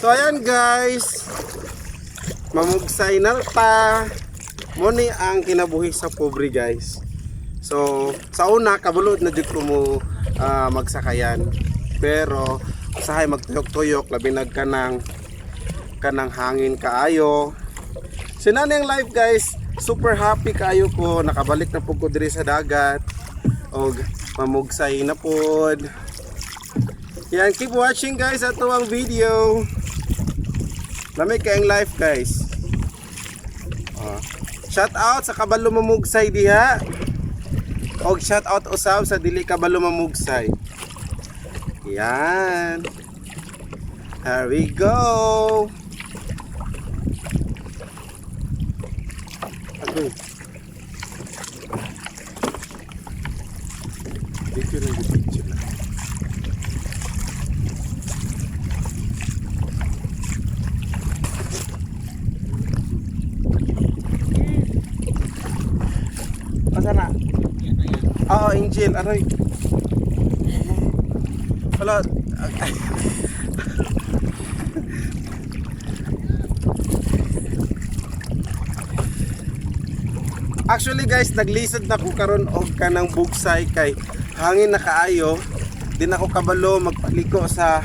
So ayan guys, mamugsay na ta. Muni ang kinabuhi sa pobre guys. So sa una kabulod na jud ko mo magsakayan. Pero usahay magtuyok-tuyok labi nagkanang hangin kaayo. Sinana yung live guys, super happy kaayo ko, nakabalik na pud ko diri sa dagat og mamugsay na pod. Yan, keep watching guys ato ang video. Lamig kayong live guys. Shout out sa kabalo mamugsay diha. Og shout out usab sa dili kabalo mamugsay. Yan. Here we go. Agoy. Picture lang picture lang. Sana. Oo, Angel, aray. Wala. Actually guys, naglisod na ko karon og kanang bugsay kay hangin na kaayo. Di na ako kabalo magpaliko sa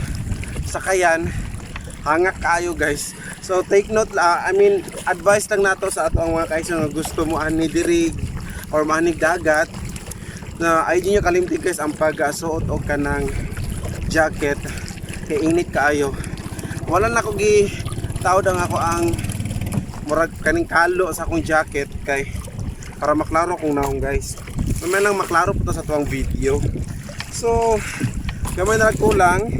sakayan. Hangak kaayo guys. So take note, advice lang nato sa ato ang mga kaiso nga gusto mo ani diri or manig dagat na ay di nyo kalimti guys ang pagsuot o kanang jacket kay init kaayo. Wala na ko gi tawd ang ako ang murag kaning kalo sa akong jacket kay para maklaro kung naong guys. Mamaya nang maklaro po to sa tuwang video. So gamay na kulang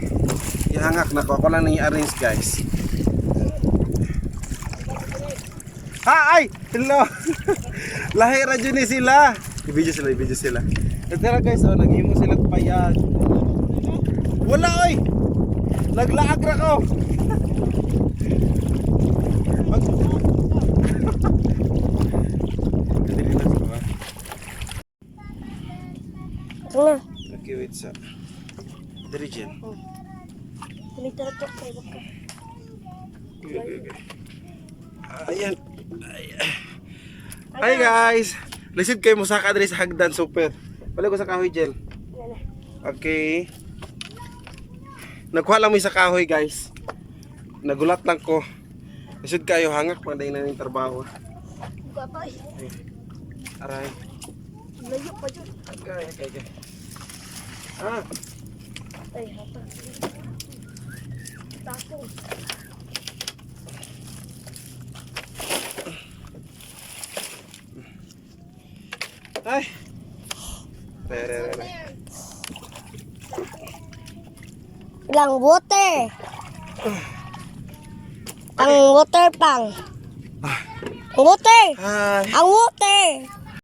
ihangak na ko lang nang i-arrange guys. Ay! Hello! Lahira dyan ni sila. I-video sila. Tara guys, naghimo sila payag. Wala oy! Naglaag ra ko. Okay, wait sa. Dari dyan. Okay. Ayan. Hi guys. Lisod kayo mo sa kadri sa hagdan super. Balik ko sa kahoy gel. Okay. Nagkuha lang mo sa kahoy guys. Nagulat lang ko. Lisod kayo hangak panday na ng trabaho. Gatay. Aray. Layo pa dyan. Okay. Ay, hata. Tako. Ay. Tere. Lang water. Ang water pang. Water. Hi. Ang water.